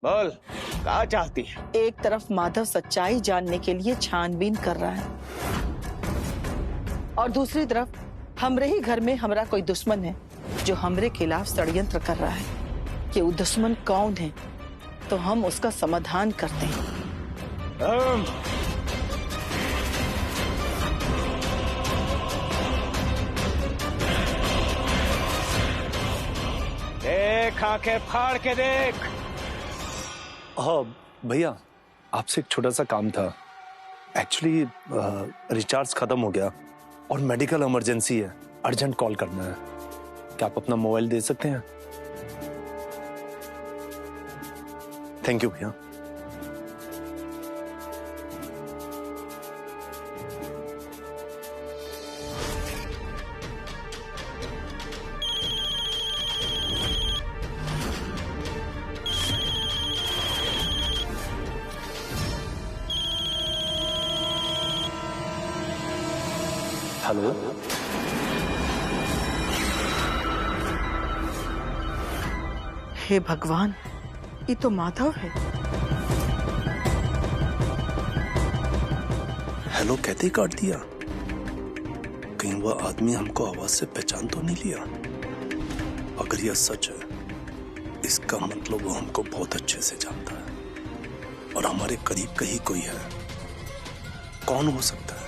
बोल, क्या चाहती है? एक तरफ माधव सच्चाई जानने के लिए छानबीन कर रहा है और दूसरी तरफ हमरे ही घर में हमारा कोई दुश्मन है जो हमरे खिलाफ षड्यंत्र कर रहा है कि वो दुश्मन कौन है, तो हम उसका समाधान करते हैं। देख, आंखें फाड़ के देख। हाँ भैया, आपसे एक छोटा सा काम था। एक्चुअली रिचार्ज खत्म हो गया और मेडिकल इमरजेंसी है, अर्जेंट कॉल करना है। क्या आप अपना मोबाइल दे सकते हैं? थैंक यू भैया। हेलो, हे भगवान, ये तो माधव है। हेलो कहते ही काट दिया। कहीं वह आदमी हमको आवाज से पहचान तो नहीं लिया? अगर यह सच है, इसका मतलब वो हमको बहुत अच्छे से जानता है और हमारे करीब कहीं कोई है। कौन हो सकता है?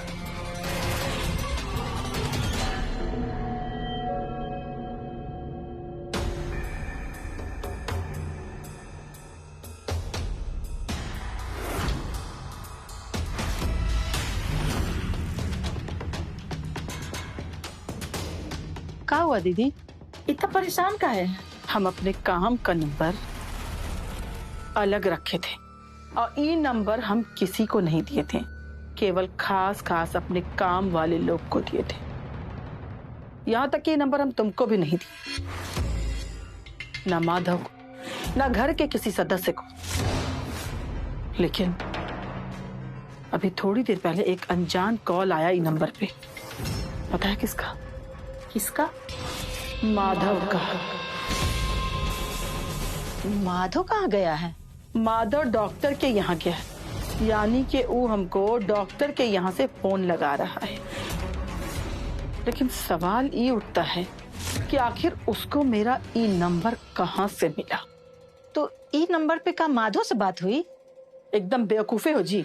क्या हुआ दीदी, इतना परेशान का है? हम अपने काम का नंबर अलग रखे थे और ये नंबर हम किसी को नहीं दिए थे, केवल खास खास अपने काम वाले लोग को दिए थे। यहाँ तक कि ये नंबर हम तुमको भी नहीं दिए, ना माधव को, ना घर के किसी सदस्य को। लेकिन अभी थोड़ी देर पहले एक अनजान कॉल आया ये नंबर पे। पता है किसका? किसका? माधव का। माधव कहाँ गया है? माधव डॉक्टर के यहाँ गया है, यानी कि वो हमको डॉक्टर के यहाँ से फोन लगा रहा है। लेकिन सवाल ये उठता है कि आखिर उसको मेरा ई नंबर कहाँ से मिला? तो ई नंबर पे का माधव से बात हुई? एकदम बेवकूफे हो जी।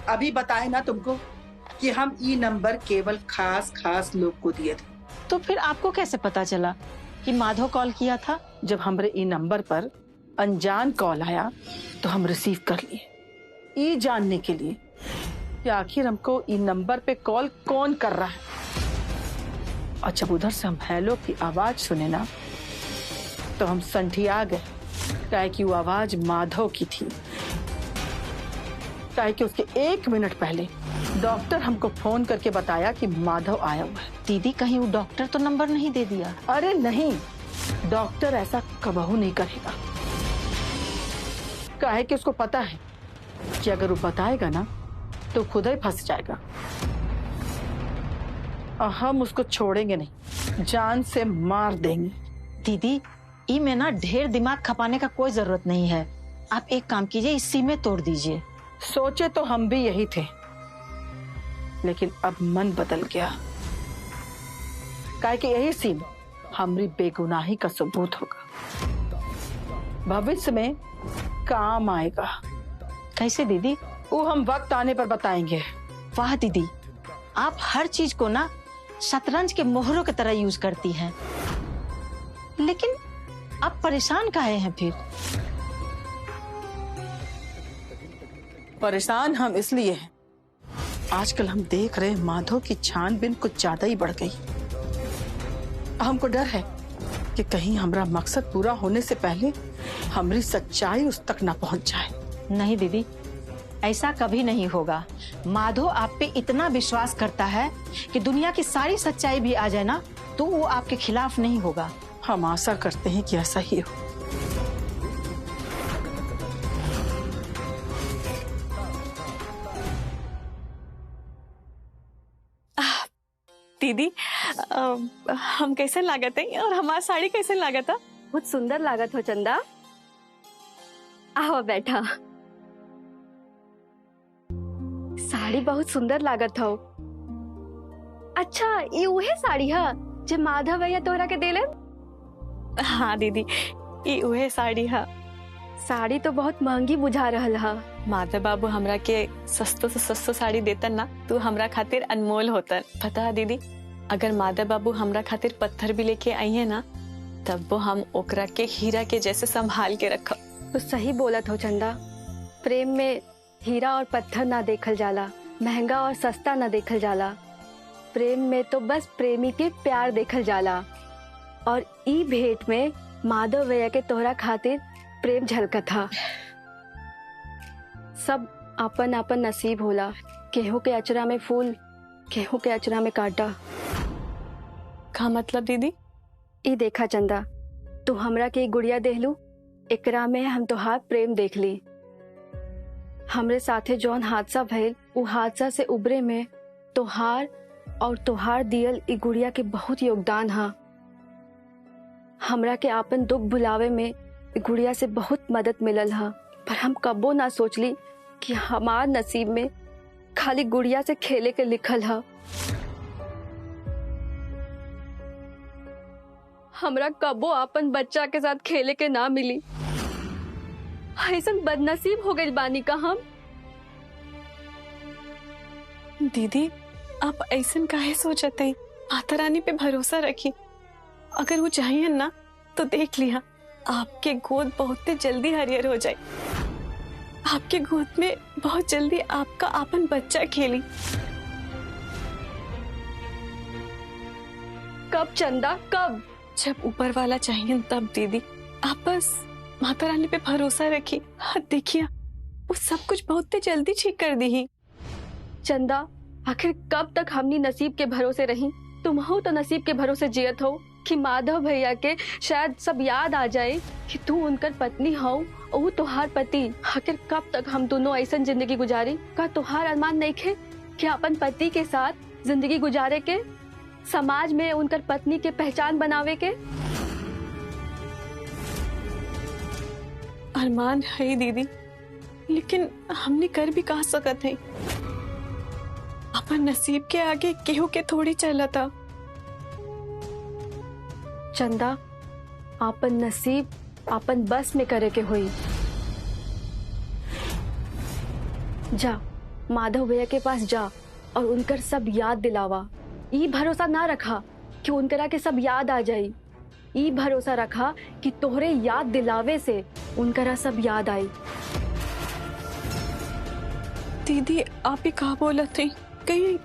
अभी बताए ना तुमको कि हम ई नंबर केवल खास खास लोग को दिए थे। तो फिर आपको कैसे पता चला कि माधव कॉल किया था? जब हमारे ई नंबर पर अनजान कॉल आया तो हम रिसीव कर लिए, ये जानने के लिए कि आखिर हमको ई नंबर पे कॉल कौन कर रहा है। और जब उधर से हम हेलो की आवाज सुने ना, तो हम संठिया गए, काहे कि वो आवाज माधव की थी। काहे कि उसके 1 मिनट पहले डॉक्टर हमको फोन करके बताया कि माधव आया हुआ है। दीदी, कहीं वो डॉक्टर तो नंबर नहीं दे दिया? अरे नहीं, डॉक्टर ऐसा कबहू नहीं करेगा। काहे कि उसको पता है कि अगर वो बताएगा ना तो खुद ही फंस जाएगा और हम उसको छोड़ेंगे नहीं, जान से मार देंगे। दीदी, ई में ना ढेर दिमाग खपाने का कोई जरूरत नहीं है। आप एक काम कीजिए, इसी में तोड़ दीजिए। सोचे तो हम भी यही थे, लेकिन अब मन बदल गया। काहे कि यही सीन हमारी बेगुनाही का सबूत होगा, भविष्य में काम आएगा। कैसे दीदी? वो हम वक्त आने पर बताएंगे। वाह दीदी, आप हर चीज को ना शतरंज के मोहरों की तरह यूज करती हैं। लेकिन आप परेशान काहे हैं फिर? परेशान हम इसलिए हैं, आजकल हम देख रहे हैं माधव की छानबीन कुछ ज्यादा ही बढ़ गई। हमको डर है कि कहीं हमारा मकसद पूरा होने से पहले हमारी सच्चाई उस तक ना पहुंच जाए। नहीं दीदी, ऐसा कभी नहीं होगा। माधव आप पे इतना विश्वास करता है कि दुनिया की सारी सच्चाई भी आ जाए ना तो वो आपके खिलाफ नहीं होगा। हम आशा करते हैं कि ऐसा ही हो। दीदी, हम कैसे लागत है और हमारा साड़ी कैसे लागत है? बहुत सुंदर लागत हो चंदा। आओ बैठा। साड़ी बहुत सुंदर लागत हो। अच्छा ये उहे साड़ी है जो माधव भैया तोहरा के देलन? हाँ दीदी, ये उहे साड़ी है। साड़ी तो बहुत महंगी बुझा रहल है। माधव बाबू हमरा के सस्तो से सस्तो साड़ी देतन ना, तो हमरा खातिर अनमोल होतन। पता है दीदी, अगर माधव बाबू हमरा खातिर पत्थर भी लेके आई है ना, तब वो हम ओकरा के हीरा के जैसे संभाल के रखब। तो सही बोलत हो चंदा। प्रेम में हीरा और पत्थर ना देखल जाला, महंगा और सस्ता ना देखल जाला। प्रेम में तो बस प्रेमी के प्यार देखल जाला। और ई भेंट में माधव भैया के तोहरा खातिर प्रेम झलकत था। सब अपन अपन नसीब होला। केहू के अचरा में फूल, केहू के अचरा में कांटा। का मतलब दीदी? ई देखा चंदा, तू हमरा के गुड़िया देहलू, एकरा में हम तोहार प्रेम देख ली। हमरे साथे जौन हादसा भइल, उ हादसा से उबरे में तोहार और तोहार दियल ई गुड़िया के बहुत योगदान हा। हमरा के आपन दुख भुलावे में ई गुड़िया से बहुत मदद मिलल हा। पर हम कबो ना सोचली कि हमार नसीब में खाली गुड़िया से खेले के लिखल हा। हमरा कबो अपन बच्चा के साथ खेले के ना मिली। ऐसन बदनसीब हो गई बानी का हम। दीदी, आप ऐसन काहे सोचते? माता रानी पे भरोसा रखी। अगर वो चाहिए ना तो देख लिया, आपके गोद बहुत जल्दी हरियर हो जाए। आपके गोद में बहुत जल्दी आपका आपन बच्चा खेली। कब चंदा, कब? जब ऊपर वाला चाहिए तब दीदी। आप बस माता रानी पे भरोसा रखी। हाँ देखिए, वो सब कुछ बहुत जल्दी ठीक कर दी ही। चंदा, आखिर कब तक हमनी नसीब के भरोसे रही? तुम हो तो नसीब के भरोसे जियत हो कि माधव भैया के शायद सब याद आ जाए कि तू उनकर पत्नी हो और वो तुहार पति। आखिर कब तक हम दोनों ऐसा जिंदगी गुजारी? का तुहार अरमान नहीं खे कि अपन पति के साथ जिंदगी गुजारे के, समाज में उनकर पत्नी के पहचान बनावे के? अरमान है दीदी, लेकिन हमने कर भी कहा सकत है। अपन नसीब के आगे केहू के थोड़ी चला था। चंदा, आपन नसीब आपन बस में करे के होई। जा माधव भैया के पास जा और उनकर सब याद दिलावा। ई भरोसा ना रखा कि उनकरा के सब याद आ जाई। ई भरोसा रखा कि तोहरे याद दिलावे से उनकरा सब याद आई। दीदी, आप ही कहा बोला थे? कहीं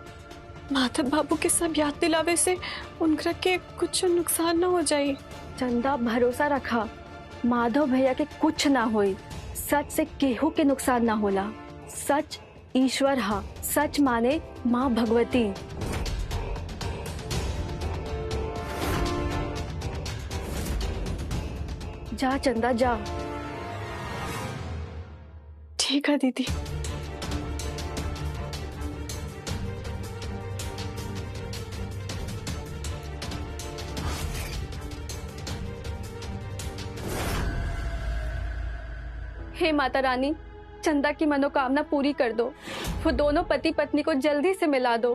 माधव बाबू के सब याद दिलावे से उनका के कुछ नुकसान ना हो जाए। चंदा, भरोसा रखा, माधव भैया के कुछ ना होई। सच से केहू के नुकसान ना होला। सच ईश्वर हा, सच माने माँ भगवती। जा चंदा, जा। ठीक है दीदी। हे माता रानी, चंदा की मनोकामना पूरी कर दो। वो दोनों पति पत्नी को जल्दी से मिला दो।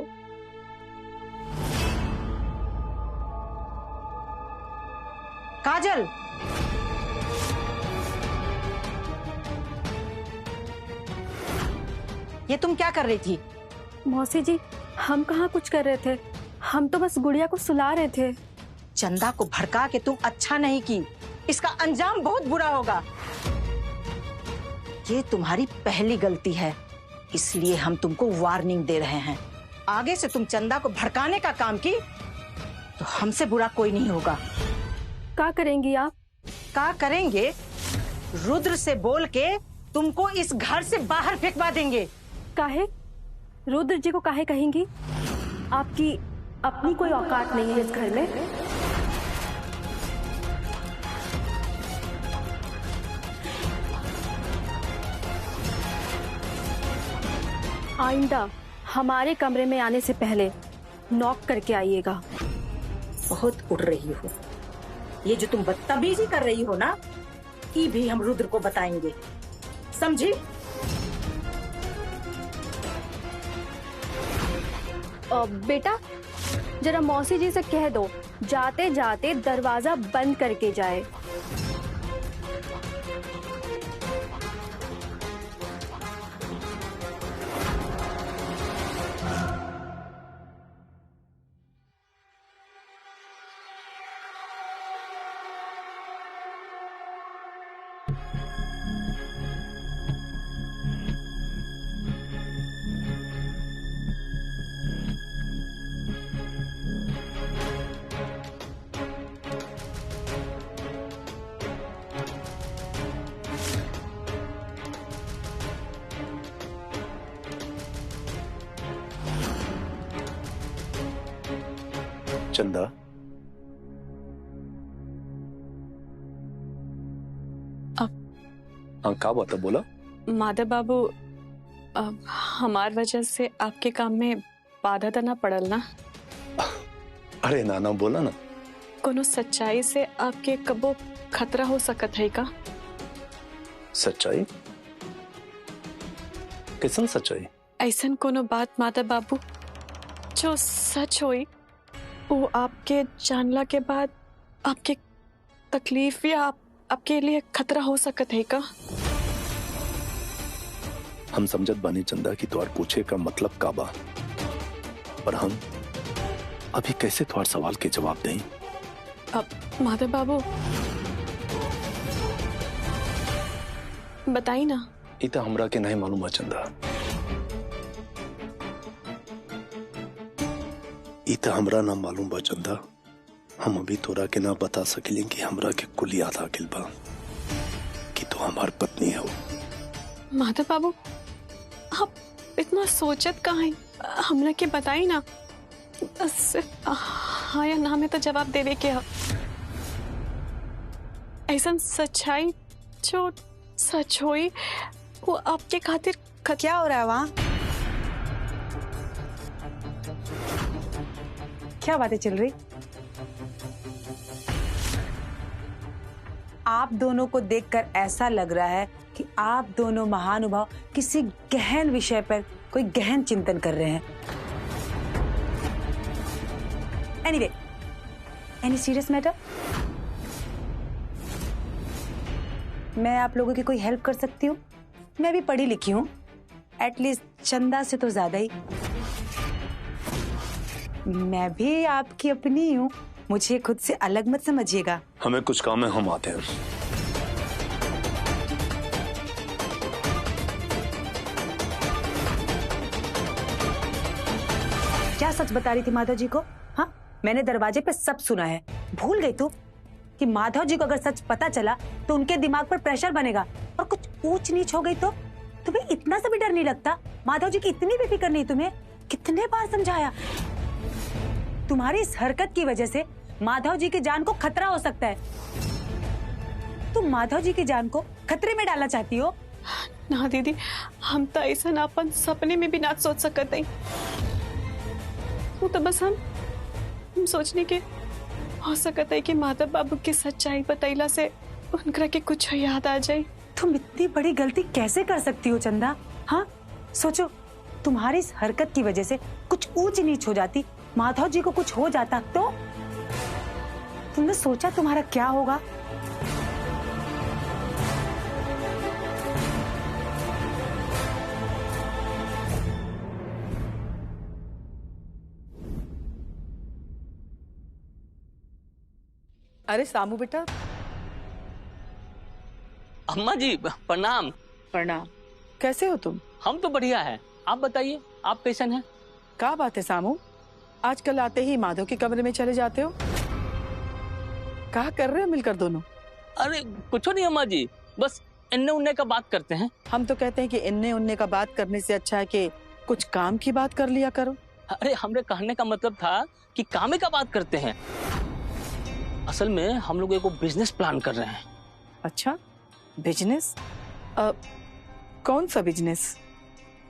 काजल, ये तुम क्या कर रही थी? मौसी जी, हम कहाँ कुछ कर रहे थे। हम तो बस गुड़िया को सुला रहे थे। चंदा को भड़का के तुम अच्छा नहीं की। इसका अंजाम बहुत बुरा होगा। ये तुम्हारी पहली गलती है, इसलिए हम तुमको वार्निंग दे रहे हैं। आगे से तुम चंदा को भड़काने का काम की तो हमसे बुरा कोई नहीं होगा। क्या करेंगी आप? क्या करेंगे? रुद्र से बोल के तुमको इस घर से बाहर फेंकवा देंगे। काहे? रुद्र जी को काहे कहेंगी? आपकी अपनी कोई औकात नहीं है इस घर में। आइंदा हमारे कमरे में आने से पहले नॉक करके आइएगा। बहुत उड़ रही हो। ये जो तुम बदतमीजी कर रही हो ना, ये भी हम रुद्र को बताएंगे। समझी? बेटा जरा मौसी जी से कह दो जाते जाते दरवाजा बंद करके जाए। चंदा, हाँ का बात है, बोला। माधव बाबू, हमार वजह से आपके काम में बाधा देना पड़ल ना। अरे नाना बोला ना। कोनो सच्चाई से आपके कबो खतरा हो सकत है का? सच्चाई? किसन सच्चाई? ऐसन कोनो बात माधव बाबू जो सच होई वो आपके जानला के बाद आपके तकलीफ या आपके लिए खतरा हो सकत है का? हम समझत बानी चंदा की तुम्हार पूछे का मतलब का बा, पर हम अभी कैसे तुम्हार सवाल के जवाब दें? अब माधव बाबू बताई ना। इतना हमरा के नहीं मालूम है चंदा। इतना हमरा ना मालूम बा चंदा। हम अभी तोरा के ना बता सकें कि हमरा के कुल याद आ गइल बा कि तू हमार पत्नी हो। माधव बाबू आप इतना सोचत कहाँ हैं? हमरा के बताई ना। हाँ या ना में तो जवाब देवे के। ऐसा सच्चाई जो सच होई वो आपके खातिर क्या हो रहा है वहाँ? क्या बातें चल रही? आप दोनों को देखकर ऐसा लग रहा है कि आप दोनों महानुभाव किसी गहन विषय पर कोई गहन चिंतन कर रहे हैं। Anyway, any serious matter? मैं आप लोगों की कोई हेल्प कर सकती हूँ? मैं भी पढ़ी लिखी हूँ, एटलीस्ट चंदा से तो ज्यादा ही। मैं भी आपकी अपनी हूँ, मुझे खुद से अलग मत समझिएगा। हमें कुछ काम है, हम आते हैं। क्या सच बता रही थी माधव जी को? हाँ, मैंने दरवाजे पे सब सुना है। भूल गई तू कि माधव जी को अगर सच पता चला तो उनके दिमाग पर प्रेशर बनेगा और कुछ ऊंच नीच हो गई तो? तुम्हें इतना सा भी डर नहीं लगता? माधव जी की इतनी भी फिक्र नहीं तुम्हें? कितने बार समझाया। तुम्हारी इस हरकत की वजह से माधव जी की जान को खतरा हो सकता है। तुम माधव जी की जान को खतरे में डालना चाहती हो? ना दीदी, हम तो ऐसा ना अपन सपने में भी ना सोच सकते हैं। वो तो बस हम सोचने के हो सकता है कि माधव बाबू की सच्चाई बतैला से उनका के कुछ याद आ जाए। तुम इतनी बड़ी गलती कैसे कर सकती हो चंदा? हाँ, सोचो, तुम्हारी इस हरकत की वजह से कुछ ऊंच नीच हो जाती, माधव जी को कुछ हो जाता तो? तुमने सोचा तुम्हारा क्या होगा? अरे सामू बेटा। अम्मा जी प्रणाम। प्रणाम। कैसे हो तुम? हम तो बढ़िया हैं, आप बताइए आप कैसन हैं? क्या बात है सामू, आजकल आते ही माधव के कमरे में चले जाते हो? क्या कर रहे हो मिलकर दोनों? अरे कुछ नहीं अम्मा जी, बस इन्ने उन्ने का बात करते हैं। हम तो कहते हैं कि इन्ने उन्ने का बात करने से अच्छा है कि कुछ काम की बात कर लिया करो। अरे हमरे कहने का मतलब था कि कामे का बात करते हैं। असल में हम लोग एक बिजनेस प्लान कर रहे हैं। अच्छा, बिजनेस? कौन सा बिजनेस?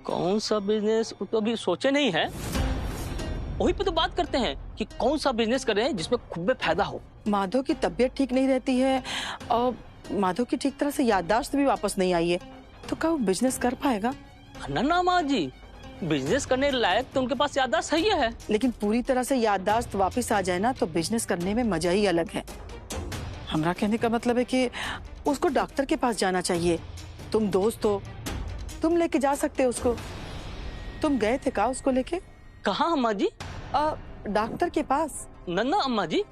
कौन सा बिजनेस वो तो अभी सोचे नहीं है, वही पे तो बात करते हैं कि कौन सा बिजनेस करें जिसमें खूब फायदा हो। माधव की तबीयत ठीक नहीं रहती है और माधव की ठीक तरह से याददाश्त भी वापस नहीं आई है, तो क्या वो बिजनेस कर पाएगा? ना ना माँ जी, बिजनेस करने लायक तो उनके पास याददाश्त सही है। लेकिन पूरी तरह से याददाश्त वापस आ जाए ना तो बिजनेस करने में मजा ही अलग है। हमारा कहने का मतलब है कि उसको डॉक्टर के पास जाना चाहिए। तुम दोस्त हो, तुम लेके जा सकते हो उसको। तुम गए थे क्या उसको लेके? कहाँ अम्मा जी? डॉक्टर के पास। ना अम्मा जी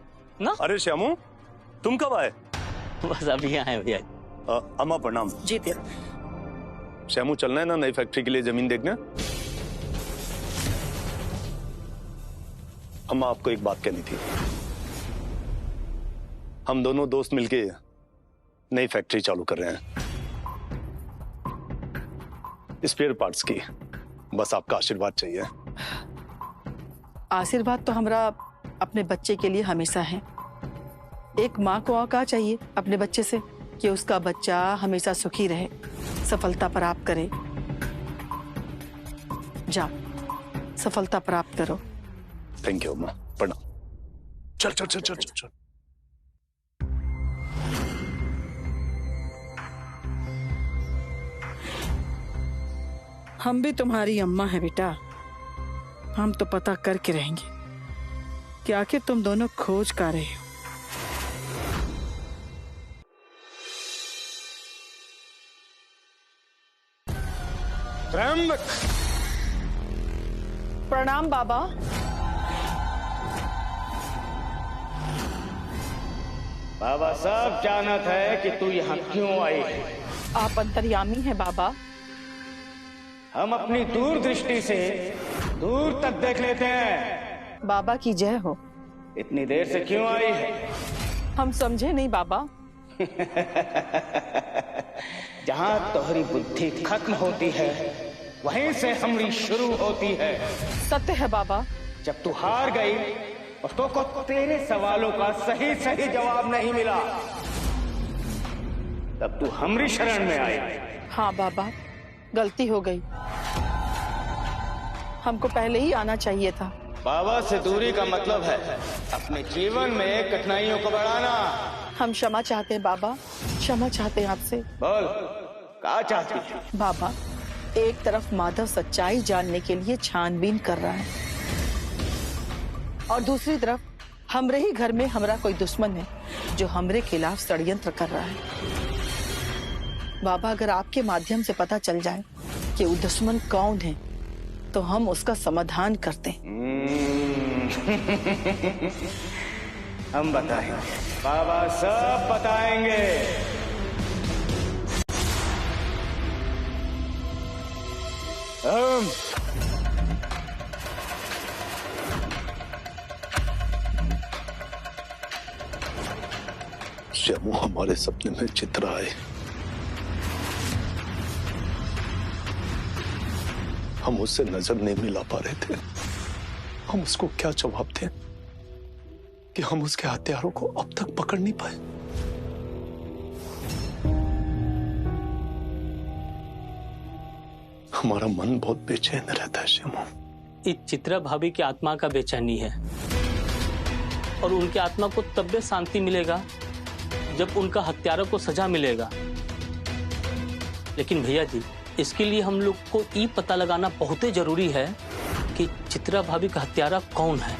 ना। अरे श्यामू, तुम कब आए? बस अभी आए भैया। अम्मा प्रणाम। जी तेरा। श्यामू, चलना है ना नई फैक्ट्री के लिए जमीन देखने? अम्मा, आपको एक बात कहनी थी। हम दोनों दोस्त मिलके नई फैक्ट्री चालू कर रहे हैं, स्पेयर पार्ट्स की। बस आपका आशीर्वाद चाहिए। आशीर्वाद तो हमारा अपने बच्चे के लिए हमेशा है। एक माँ को और क्या चाहिए अपने बच्चे से कि उसका बच्चा हमेशा सुखी रहे, सफलता प्राप्त करे। जा, सफलता प्राप्त करो। थैंक यू अम्मा, प्रणाम। चल चल चल चल चल, चल। हम भी तुम्हारी अम्मा है बेटा। हम तो पता करके रहेंगे कि आखिर तुम दोनों खोज का रहे हो। प्रणाम बाबा। बाबा सब जानत है कि तू यहाँ क्यों आई है। आप अंतर्यामी हैं बाबा। हम अपनी दूरदृष्टि से दूर तक देख लेते हैं। बाबा की जय हो। इतनी देर से क्यों आई है? हम समझे नहीं बाबा। जहाँ तोहरी बुद्धि खत्म होती है वहीं से हमारी शुरू होती है। सत्य है बाबा। जब तू हार गई और तो को तेरे सवालों का सही सही जवाब नहीं मिला, तब तू हमारी शरण में आई। हाँ बाबा, गलती हो गई। हमको पहले ही आना चाहिए था। बाबा से दूरी का मतलब है अपने जीवन में कठिनाइयों को बढ़ाना। हम क्षमा चाहते हैं बाबा, क्षमा चाहते हैं आपसे। बोल, क्या चाहती है? बाबा, एक तरफ माधव सच्चाई जानने के लिए छानबीन कर रहा है और दूसरी तरफ हमरे ही घर में हमारा कोई दुश्मन है जो हमरे खिलाफ षड्यंत्र कर रहा है। बाबा, अगर आपके माध्यम से पता चल जाए कि वो दुश्मन कौन है तो हम उसका समाधान करते हैं। हम बताएंगे, बाबा सब बताएंगे। श्यामू हमारे सपने में चित्रा आए। हम उससे नजर नहीं मिला पा रहे थे। हम उसको क्या जवाब दें कि हम उसके हत्यारों को अब तक पकड़ नहीं पाए। हमारा मन बहुत बेचैन रहता है श्यामू। इस चित्रा भाभी की आत्मा का बेचैनी है और उनकी आत्मा को तब भी शांति मिलेगा जब उनका हत्यारों को सजा मिलेगा। लेकिन भैया जी, इसके लिए हम लोग को ये पता लगाना बहुत ही जरूरी है कि चित्रा भाभी का हत्यारा कौन है।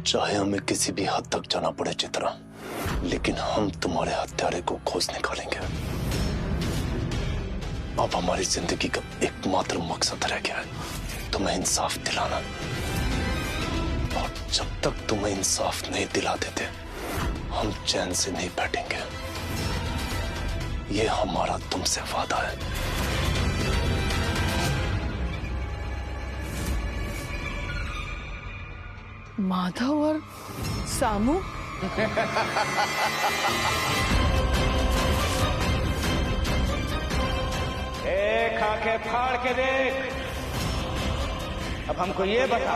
चाहे हमें किसी भी हद तक जाना पड़े चित्रा, लेकिन हम तुम्हारे हत्यारे को खोज निकालेंगे। अब हमारी जिंदगी का एकमात्र मकसद रह गया है तुम्हें इंसाफ दिलाना, और जब तक तुम्हें इंसाफ नहीं दिला देते हम चैन से नहीं बैठेंगे। ये हमारा तुमसे वादा है। माधव और सामू? एक आंखें फाड़ के देख। अब हमको ये बता,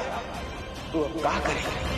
तू अब क्या करेगा?